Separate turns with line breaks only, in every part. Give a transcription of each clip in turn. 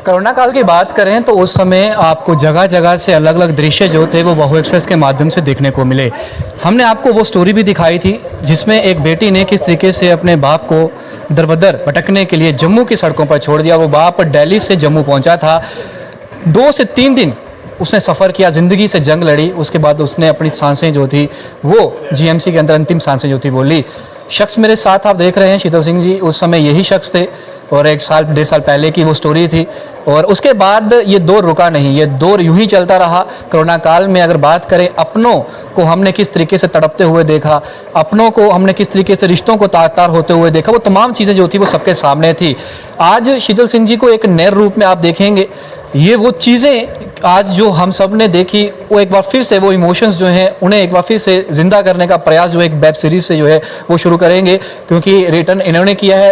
Corona काल की बात करें तो उस समय आपको जगह जगह से अलग अलग दृश्य जो थे वो वहू एक्सप्रेस के माध्यम से देखने को मिले। हमने आपको वो स्टोरी भी दिखाई थी जिसमें एक बेटी ने किस तरीके से अपने बाप को दर-बदर भटकने के लिए जम्मू की सड़कों पर छोड़ दिया। वो बाप दिल्ली से जम्मू पहुंचा था, 2 से 3 दिन उसने सफ़र किया, ज़िंदगी से जंग लड़ी। उसके बाद उसने अपनी सांसें जो थी वो जीएमसी के अंदर अंतिम सांसें जो थी वो ली। शख्स मेरे साथ आप देख रहे हैं शीतल सिंह जी, उस समय यही शख्स थे और 1 साल 1.5 साल पहले की वो स्टोरी थी। और उसके बाद ये दौर रुका नहीं, ये दौर यूं ही चलता रहा। कोरोना काल में अगर बात करें, अपनों को हमने किस तरीके से तड़पते हुए देखा, अपनों को हमने किस तरीके से रिश्तों को तार-तार होते हुए देखा, वो तमाम चीज़ें जो थी वो सबके सामने थी। आज शीतल सिंह जी को एक नए रूप में आप देखेंगे। ये वो चीज़ें आज जो हम सब ने देखी, वो एक बार फिर से वो इमोशंस जो हैं उन्हें एक बार फिर से ज़िंदा करने का प्रयास जो एक वेब सीरीज़ से जो है वो शुरू करेंगे, क्योंकि रिटर्न इन्होंने किया है,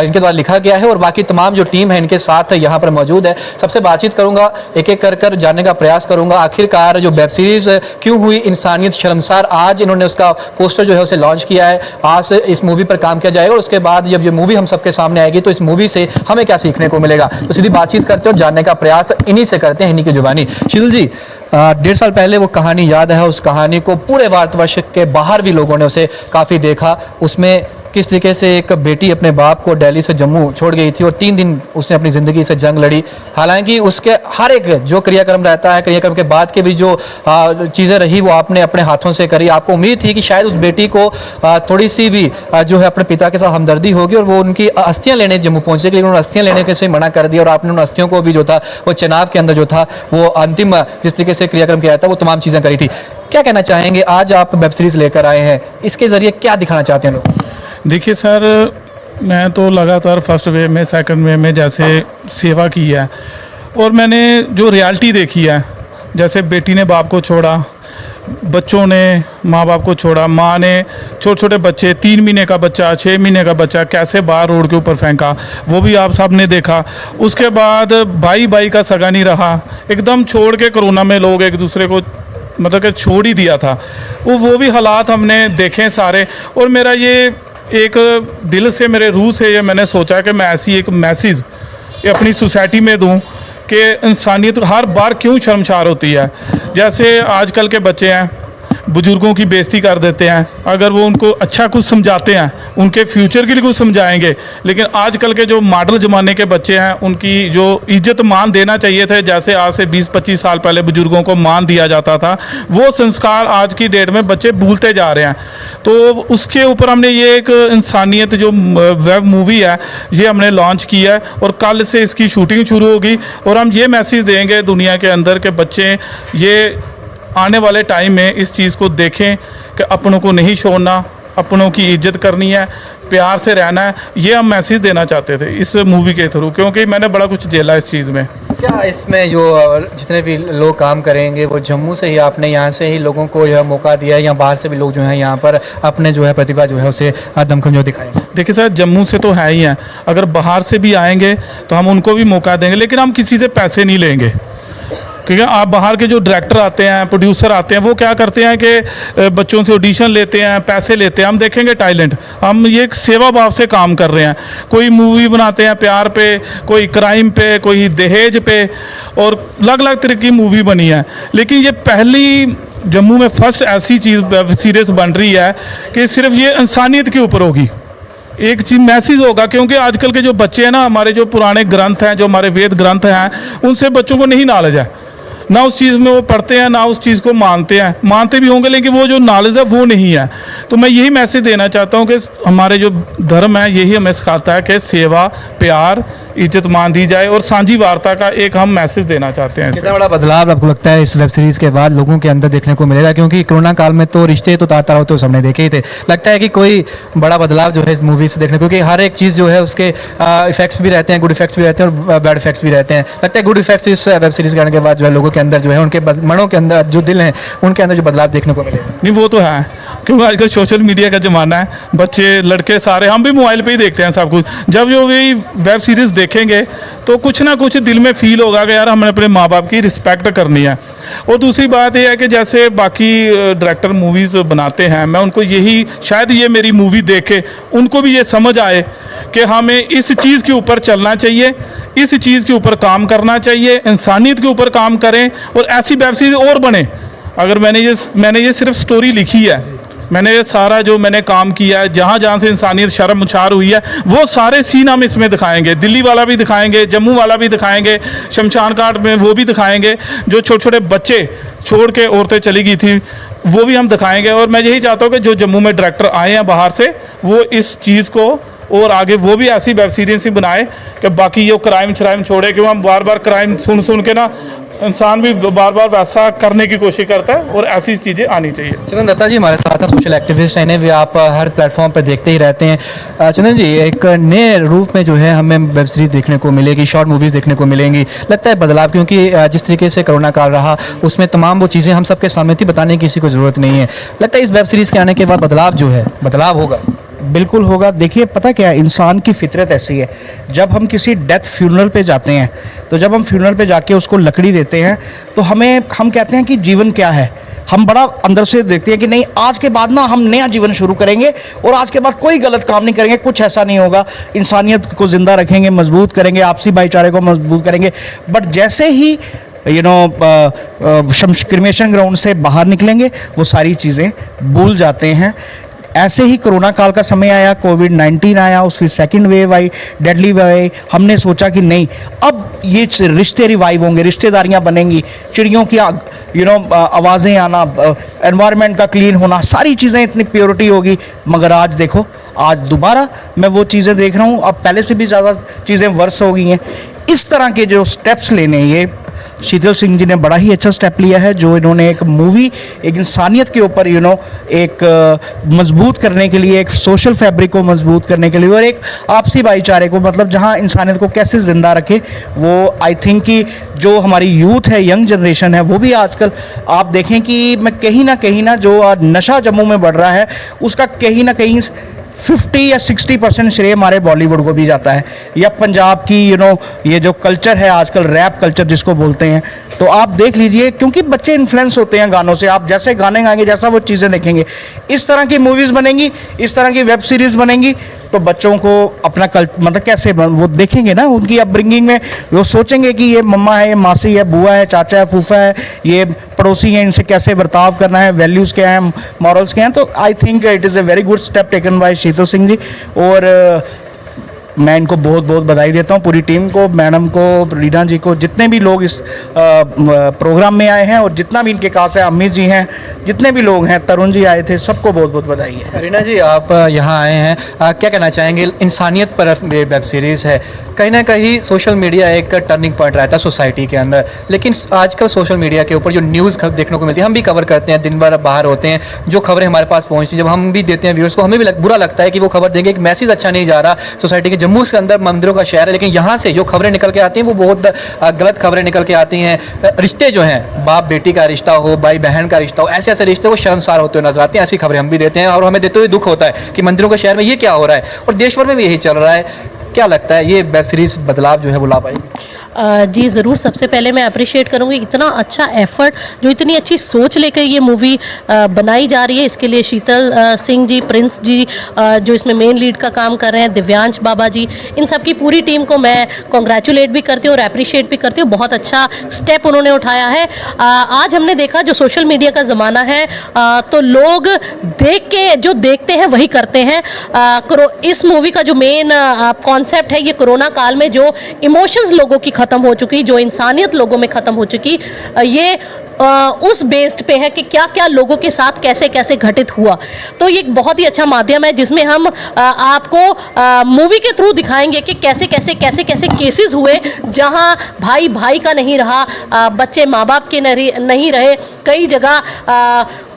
इनके द्वारा लिखा गया है और बाकी तमाम जो टीम है इनके साथ यहाँ पर मौजूद है। सबसे बातचीत करूँगा, एक एक कर जानने का प्रयास करूँगा आखिरकार जो वेब सीरीज़ क्यों हुई इंसानियत शर्मसार। आज इन्होंने उसका पोस्टर जो है उसे लॉन्च किया है, आज से इस मूवी पर काम किया जाएगा और उसके बाद जब ये मूवी हम सबके सामने आएगी तो इस मूवी से हमें क्या सीखने को मिलेगा। तो सीधी बातचीत करते हैं और जानने का प्रयास इन्हीं से करते हैं, इन्हीं की जुबानी। शीतल जी, 1.5 साल पहले वो कहानी याद है, उस कहानी को पूरे भारतवर्ष के बाहर भी लोगों ने उसे काफ़ी देखा। उसमें किस तरीके से एक बेटी अपने बाप को दिल्ली से जम्मू छोड़ गई थी और 3 दिन उसने अपनी ज़िंदगी से जंग लड़ी। हालांकि उसके हर एक जो क्रियाक्रम रहता है, क्रियाक्रम के बाद के भी जो चीज़ें रही वो आपने अपने हाथों से करी। आपको उम्मीद थी कि शायद उस बेटी को थोड़ी सी भी जो है अपने पिता के साथ हमदर्दी होगी और वो उनकी अस्थियाँ लेने जम्मू पहुँचेगी, लेकिन उन्होंने अस्थियाँ लेने के से मना कर दिया और आपने उन अस्थियों को भी जो था वो चेनाब के अंदर जो था वो अंतिम जिस तरीके से क्रियाक्रम किया था वो तमाम चीज़ें करी थी। क्या कहना चाहेंगे, आज आप वेब सीरीज़ लेकर आए हैं, इसके ज़रिए क्या दिखाना चाहते हैं लोग?
देखिए सर, मैं तो लगातार फर्स्ट वे में, सेकंड वे में जैसे सेवा की है और मैंने जो रियलिटी देखी है, जैसे बेटी ने बाप को छोड़ा, बच्चों ने माँ बाप को छोड़ा, माँ ने छोटे छोटे बच्चे, 3 महीने का बच्चा, 6 महीने का बच्चा कैसे बाहर रोड के ऊपर फेंका, वो भी आप सब ने देखा। उसके बाद भाई भाई का सगा नहीं रहा, एकदम छोड़ के कोरोना में लोग एक दूसरे को मतलब कि छोड़ ही दिया था। वो भी हालात हमने देखे सारे। और मेरा ये एक दिल से, मेरे रूह से ये मैंने सोचा कि मैं ऐसी एक मैसेज अपनी सोसाइटी में दूं कि इंसानियत हर बार क्यों शर्मसार होती है। जैसे आजकल के बच्चे हैं, बुज़ुर्गों की बेइज्जती कर देते हैं। अगर वो उनको अच्छा कुछ समझाते हैं, उनके फ्यूचर के लिए कुछ समझाएंगे, लेकिन आजकल के जो मॉडल ज़माने के बच्चे हैं उनकी जो इज्जत मान देना चाहिए थे, जैसे आज से 20-25 साल पहले बुज़ुर्गों को मान दिया जाता था, वो संस्कार आज की डेट में बच्चे भूलते जा रहे हैं। तो उसके ऊपर हमने ये एक इंसानियत जो वेब मूवी है ये हमने लॉन्च किया है और कल से इसकी शूटिंग शुरू होगी और हम ये मैसेज देंगे दुनिया के अंदर के बच्चे ये आने वाले टाइम में इस चीज़ को देखें कि अपनों को नहीं छोड़ना, अपनों की इज्जत करनी है, प्यार से रहना है। ये हम मैसेज देना चाहते थे इस मूवी के थ्रू, क्योंकि मैंने बड़ा कुछ झेला इस चीज़ में।
क्या इसमें जो जितने भी लोग काम करेंगे वो जम्मू से ही, आपने यहाँ से ही लोगों को यह मौका दिया है या बाहर से भी लोग जो हैं यहाँ पर अपने जो है प्रतिभा जो है उसे दमखम जो दिखाएंगे?
देखिए सर, जम्मू से तो है ही हैं, अगर बाहर से भी आएंगे तो हम उनको भी मौका देंगे, लेकिन हम किसी से पैसे नहीं लेंगे। क्योंकि आप बाहर के जो डायरेक्टर आते हैं, प्रोड्यूसर आते हैं, वो क्या करते हैं कि बच्चों से ऑडिशन लेते हैं, पैसे लेते हैं। हम देखेंगे टैलेंट, हम ये एक सेवा भाव से काम कर रहे हैं। कोई मूवी बनाते हैं प्यार पे, कोई क्राइम पे, कोई दहेज पे और अलग अलग तरह की मूवी बनी है, लेकिन ये पहली जम्मू में फर्स्ट ऐसी चीज़ वेब सीरीज़ बन रही है कि सिर्फ ये इंसानियत के ऊपर होगी, एक चीज़ मैसेज होगा। क्योंकि आजकल के जो बच्चे हैं ना, हमारे जो पुराने ग्रंथ हैं, जो हमारे वेद ग्रंथ हैं, उनसे बच्चों को नहीं नॉलेज है, ना उस चीज़ में वो पढ़ते हैं, ना उस चीज़ को मानते भी होंगे, लेकिन वो जो नॉलेज है वो नहीं है। तो मैं यही मैसेज देना चाहता हूँ कि हमारे जो धर्म है यही हमें सिखाता है कि सेवा, प्यार, इज्जत मान दी जाए और साझी वार्ता का एक हम मैसेज देना चाहते हैं।
कितना बड़ा बदलाव आपको लगता है इस वेब सीरीज़ के बाद लोगों के अंदर देखने को मिलेगा? क्योंकि कोरोना काल में तो रिश्ते तो तार-तार होते हुए सबने देखे ही थे। लगता है कि कोई बड़ा बदलाव जो है इस मूवी से देखने, क्योंकि हर एक चीज़ जो है उसके इफेक्ट्स भी रहते हैं, गुड इफेक्ट्स भी रहते हैं और बैड इफेक्ट्स भी रहते हैं। लगता है गुड इफेक्ट्स इस वेब सीरीज़ करने के बाद जो है लोगों के अंदर जो है, उनके मनों के अंदर जो दिल हैं उनके अंदर जो बदलाव देखने को मिलेगा।
नहीं, वो तो है, क्योंकि आजकल सोशल मीडिया का ज़माना है, बच्चे लड़के सारे, हम भी मोबाइल पे ही देखते हैं सब कुछ। जब जो भी वेब सीरीज़ देखेंगे तो कुछ ना कुछ दिल में फील होगा कि यार हमने अपने माँ बाप की रिस्पेक्ट करनी है। और दूसरी बात यह है कि जैसे बाकी डायरेक्टर मूवीज़ बनाते हैं, मैं उनको यही, शायद ये मेरी मूवी देखे उनको भी ये समझ आए कि हमें इस चीज़ के ऊपर चलना चाहिए इस चीज़ के ऊपर काम करना चाहिए, इंसानियत के ऊपर काम करें और ऐसी वेब सीरीज और बने। अगर मैंने ये सिर्फ स्टोरी लिखी है, मैंने ये सारा जो मैंने काम किया है, जहाँ जहाँ से इंसानियत शर्मसार हुई है वो सारे सीन हम इसमें दिखाएंगे। दिल्ली वाला भी दिखाएंगे, जम्मू वाला भी दिखाएंगे, शमशान घाट में वो भी दिखाएंगे, जो छोटे छोटे बच्चे छोड़ के औरतें चली गई थी वो भी हम दिखाएंगे। और मैं यही चाहता हूँ कि जो जम्मू में डायरेक्टर आए हैं बाहर से, वो इस चीज़ को और आगे वो भी ऐसी वेब सीरीज ही बनाए कि बाकी ये क्राइम छोड़े, कि हम बार बार क्राइम सुन सुन के ना इंसान भी बार बार वैसा करने की कोशिश करता है, और ऐसी चीज़ें आनी चाहिए।
चंदन दत्ता जी हमारे साथ हैं, सोशल एक्टिविस्ट हैं, इन्हें भी आप हर प्लेटफॉर्म पर देखते ही रहते हैं। चंदन जी, एक नए रूप में जो है हमें वेब सीरीज़ देखने को मिलेगी, शॉर्ट मूवीज़ देखने को मिलेंगी, लगता है बदलाव, क्योंकि जिस तरीके से कोरोना काल रहा उसमें तमाम वो चीज़ें हम सबके सामने थी, बताने की किसी को ज़रूरत नहीं है। लगता है इस वेब सीरीज़ के आने के बाद बदलाव जो है, बदलाव होगा।
बिल्कुल होगा। देखिए पता क्या है, इंसान की फितरत ऐसी है, जब हम किसी डेथ फ्यूनरल पे जाते हैं, तो जब हम फ्यूनरल पे जाके उसको लकड़ी देते हैं तो हम कहते हैं कि जीवन क्या है, हम बड़ा अंदर से देखते हैं कि नहीं, आज के बाद ना हम नया जीवन शुरू करेंगे और आज के बाद कोई गलत काम नहीं करेंगे, कुछ ऐसा नहीं होगा, इंसानियत को ज़िंदा रखेंगे, मजबूत करेंगे, आपसी भाईचारे को मजबूत करेंगे। बट जैसे ही क्रिमेशन ग्राउंड से बाहर निकलेंगे वो सारी चीज़ें भूल जाते हैं। ऐसे ही कोरोना काल का समय आया, कोविड-19 आया, उसकी सेकंड वेव आई, डेडली वेव आई, हमने सोचा कि नहीं, अब ये रिश्ते रिवाइव होंगे, रिश्तेदारियां बनेंगी, चिड़ियों की आवाज़ें आना, एनवायरनमेंट का क्लीन होना, सारी चीज़ें इतनी प्योरिटी होगी। मगर आज देखो, आज दोबारा मैं वो चीज़ें देख रहा हूँ, अब पहले से भी ज़्यादा चीज़ें वर्स हो गई हैं। इस तरह के जो स्टेप्स लेने, ये शीतल सिंह जी ने बड़ा ही अच्छा स्टेप लिया है, जो इन्होंने एक मूवी, एक इंसानियत के ऊपर एक मजबूत करने के लिए, एक सोशल फैब्रिक को मजबूत करने के लिए और एक आपसी भाईचारे को, मतलब जहां इंसानियत को कैसे ज़िंदा रखे, वो आई थिंक कि जो हमारी यूथ है, यंग जनरेशन है, वो भी आजकल आप देखें कि मैं कहीं ना जो नशा जम्मू में बढ़ रहा है, उसका कहीं ना कहीं 50 या 60% श्रेय हमारे बॉलीवुड को भी जाता है, या पंजाब की ये जो कल्चर है आजकल, रैप कल्चर जिसको बोलते हैं। तो आप देख लीजिए, क्योंकि बच्चे इन्फ्लुएंस होते हैं गानों से, आप जैसे गाने गाएंगे, जैसा वो चीज़ें देखेंगे, इस तरह की मूवीज़ बनेंगी, इस तरह की वेब सीरीज़ बनेंगी, तो बच्चों को अपना मतलब कैसे वो देखेंगे ना, उनकी अपब्रिंगिंग में वो सोचेंगे कि ये मम्मा है, ये मासी है, बुआ है, चाचा है, फूफा है, ये पड़ोसी हैं, इनसे कैसे बर्ताव करना है, वैल्यूज़ क्या हैं, मॉरल्स क्या हैं। तो I think it is a very good step taken by Sheetal Singh ji, और मैं इनको बहुत बहुत बधाई देता हूँ, पूरी टीम को, मैडम को, रीना जी को, जितने भी लोग इस प्रोग्राम में आए हैं, और जितना भी इनके कास है, अम्मी जी हैं, जितने भी लोग हैं, तरुण जी आए थे, सबको बहुत बहुत बधाई है।
रीना जी, आप यहाँ आए हैं, क्या कहना चाहेंगे? इंसानियत पर वेब सीरीज़ है, कहीं ना कहीं सोशल मीडिया एक टर्निंग पॉइंट रहता है सोसाइटी के अंदर, लेकिन आजकल सोशल मीडिया के ऊपर जो न्यूज़ देखने को मिलती है, हम भी कवर करते हैं, दिन भर बाहर होते हैं, जो खबरें हमारे पास पहुँचती है, जब हम भी देते हैं व्यूअर्स को, हमें भी बुरा लगता है कि वो खबर देंगे, एक मैसेज अच्छा नहीं जा रहा सोसाइटी के। जम्मू के अंदर मंदिरों का शहर है, लेकिन यहाँ से जो खबरें निकल के आती हैं वो बहुत गलत खबरें निकल के आती हैं। रिश्ते जो हैं, बाप बेटी का रिश्ता हो, भाई बहन का रिश्ता हो, ऐसे ऐसे रिश्ते वो शर्मसार होते हुए नजर आते हैं। ऐसी खबरें हम भी देते हैं और हमें देते हुए दुख होता है कि मंदिरों के शहर में ये क्या हो रहा है, और देश भर में भी यही चल रहा है। क्या लगता है ये वेब सीरीज बदलाव जो है वो ला पाएगी?
जी ज़रूर। सबसे पहले मैं अप्रिशिएट करूँगी इतना अच्छा एफर्ट, जो इतनी अच्छी सोच लेकर ये मूवी बनाई जा रही है, इसके लिए शीतल सिंह जी, प्रिंस जी जो इसमें मेन लीड का काम कर रहे हैं, दिव्यांश बाबा जी, इन सब की पूरी टीम को मैं कॉन्ग्रेचुलेट भी करती हूँ और अप्रिशिएट भी करती हूँ। बहुत अच्छा स्टेप उन्होंने उठाया है। आज हमने देखा जो सोशल मीडिया का ज़माना है, तो लोग देख के जो देखते हैं वही करते हैं। इस मूवी का जो मेन कॉन्सेप्ट है, ये कोरोना काल में जो इमोशंस लोगों की ख़त्म हो चुकी, जो इंसानियत लोगों में ख़त्म हो चुकी, ये उस बेस्ड पे है कि क्या क्या लोगों के साथ कैसे कैसे घटित हुआ। तो ये एक बहुत ही अच्छा माध्यम है जिसमें हम आपको मूवी के थ्रू दिखाएंगे कि कैसे कैसे कैसे कैसे केसेस हुए, जहां भाई भाई का नहीं रहा, बच्चे माँ बाप के नहीं रहे, कई जगह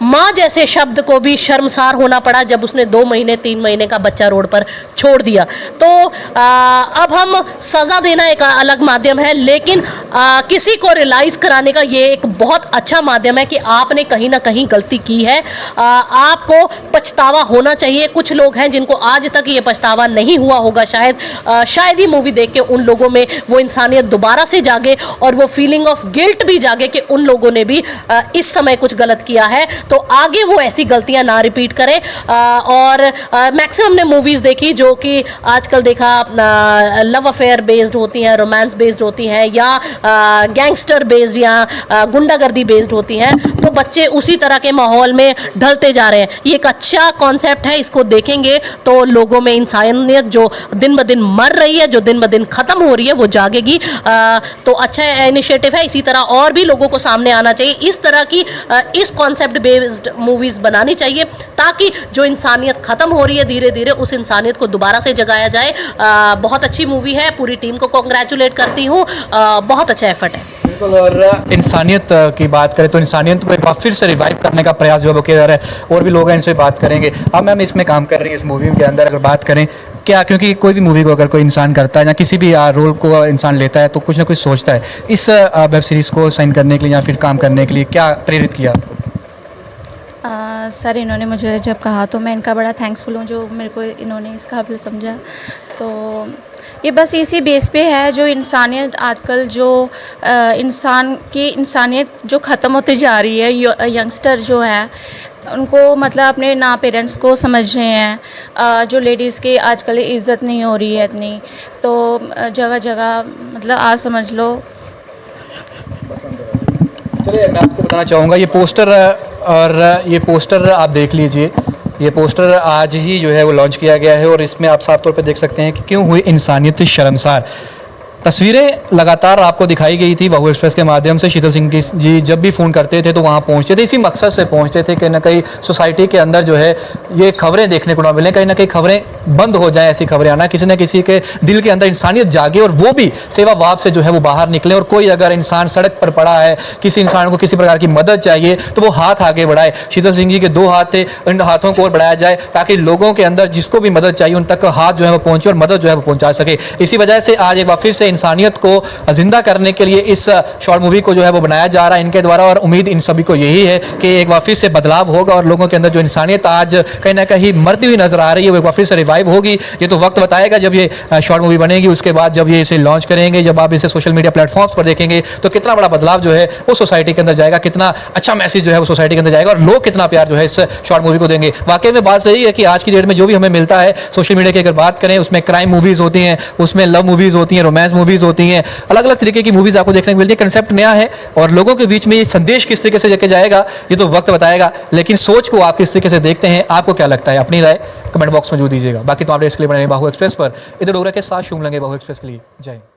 माँ जैसे शब्द को भी शर्मसार होना पड़ा जब उसने 2 महीने 3 महीने का बच्चा रोड पर छोड़ दिया। तो अब हम सज़ा देना एक अलग माध्यम है, लेकिन किसी को रियलाइज़ कराने का ये एक बहुत अच्छा माध्यम है कि आपने कहीं ना कहीं गलती की है, आपको पछतावा होना चाहिए। कुछ लोग हैं जिनको आज तक ये पछतावा नहीं हुआ होगा, शायद ही मूवी देख के उन लोगों में वो इंसानियत दोबारा से जागे और वो फीलिंग ऑफ गिल्ट भी जागे कि उन लोगों ने भी इस समय कुछ गलत किया है, तो आगे वो ऐसी गलतियां ना रिपीट करें। और मैक्सिमम ने मूवीज़ देखी जो कि आजकल देखा लव अफेयर बेस्ड होती हैं, रोमांस बेस्ड होती हैं, या गैंगस्टर बेस्ड या गुंडागर्दी बेस्ड होती हैं, तो बच्चे उसी तरह के माहौल में ढलते जा रहे हैं। ये एक अच्छा कॉन्सेप्ट है, इसको देखेंगे तो लोगों में इंसानियत जो दिन ब दिन मर रही है, जो दिन ब दिन ख़त्म हो रही है, वो जागेगी। तो अच्छा इनिशिएटिव है, इसी तरह और भी लोगों को सामने आना चाहिए। इस तरह की इस कॉन्सेप्ट बेस्ड मूवीज़ बनानी चाहिए ताकि जो इंसानियत ख़त्म हो रही है धीरे धीरे, उस इंसानियत को दोबारा से जगाया जाए। बहुत अच्छी मूवी है, पूरी टीम को कॉन्ग्रेचुलेट करती हूँ, बहुत अच्छा एफर्ट है।
बिल्कुल। और इंसानियत की बात करें तो इंसानियत को एक बार फिर से रिवाइव करने का प्रयास जो है वो किया जा रहा है, और भी लोग हैं, इनसे बात करेंगे। अब मैम इसमें काम कर रही है इस मूवी के अंदर, अगर बात करें क्या, क्योंकि कोई भी मूवी को अगर कोई इंसान करता है या किसी भी रोल को इंसान लेता है तो कुछ ना कुछ सोचता है। इस वेब सीरीज़ को साइन करने के लिए या फिर काम करने के लिए क्या प्रेरित किया आपको?
सर इन्होंने मुझे जब कहा तो मैं इनका बड़ा थैंक्सफुल हूँ जो मेरे को इन्होंने इस काबिल समझा। तो ये बस इसी बेस पे है जो इंसानियत आजकल जो इंसान की इंसानियत जो ख़त्म होती जा रही है, यंगस्टर जो हैं उनको मतलब अपने ना पेरेंट्स को समझ रहे हैं, जो लेडीज़ की आजकल इज़्ज़त नहीं हो रही है इतनी, तो जगह जगह मतलब आज समझ लो।
चलिए मैं आपको बताना चाहूँगा ये पोस्टर, और ये पोस्टर आप देख लीजिए, ये पोस्टर आज ही जो है वो लॉन्च किया गया है, और इसमें आप साफ तौर पे देख सकते हैं कि क्यों हुई इंसानियत शर्मसार। तस्वीरें लगातार आपको दिखाई गई थी बहू एक्सप्रेस के माध्यम से। शीतल सिंह जी जब भी फ़ोन करते थे तो वहाँ पहुँचते थे, इसी मकसद से पहुँचते थे कि न कहीं सोसाइटी के अंदर जो है ये खबरें देखने को ना मिलें, कहीं ना कहीं खबरें बंद हो जाएं, ऐसी खबरें आना, किसी न किसी के दिल के अंदर इंसानियत जागे और वो भी सेवा भाव से जो है वो बाहर निकले। और कोई अगर इंसान सड़क पर पड़ा है, किसी इंसान को किसी प्रकार की मदद चाहिए तो वो हाथ आगे बढ़ाए। शीतल सिंह जी के 2 हाथ थे, इन हाथों को और बढ़ाया जाए ताकि लोगों के अंदर जिसको भी मदद चाहिए उन तक हाथ जो है वो पहुँचे और मदद जो है वो पहुँचा सके। इसी वजह से आज एक बार फिर से इंसानियत को जिंदा करने के लिए इस शॉर्ट मूवी को जो है वो बनाया जा रहा है इनके द्वारा, और उम्मीद इन सभी को यही है कि एक बार फिर से बदलाव होगा और लोगों के अंदर जो इंसानियत आज कहीं ना कहीं मरती हुई नजर आ रही है वो एक बार फिर से रिवाइव होगी। ये तो वक्त बताएगा जब ये शॉर्ट मूवी बनेगी, उसके बाद जब ये इसे लॉन्च करेंगे, जब आप इसे सोशल मीडिया प्लेटफॉर्म्स पर देखेंगे तो कितना बड़ा बदलाव जो है वो सोसाइटी के अंदर जाएगा, कितना अच्छा मैसेज जो है वो सोसाइटी के अंदर जाएगा और लोग कितना प्यार जो है इस शॉर्ट मूवी को देंगे। वाकई में बात सही है कि आज की डेट में जो भी हमें मिलता है सोशल मीडिया की अगर बात करें, उसमें क्राइम मूवीज़ होती हैं, उसमें लव मूवीज़ होती हैं, रोमांस मूवीज़ होती हैं, अलग अलग तरीके की मूवीज़ आपको देखने को मिलती है। कंसेप्ट नया है और लोगों के बीच में ये संदेश किस तरीके से लेके जाएगा ये तो वक्त बताएगा, लेकिन सोच को आप किस तरीके से देखते हैं, आपको क्या लगता है, अपनी राय कमेंट बॉक्स में जरूर दीजिएगा। बाकी तो आप इसके लिए बने बाहू एक्सप्रेस पर, इधर डोगरा के साथ शुभ लेंगे बाहू एक्सप्रेस के लिए। जय हिंद।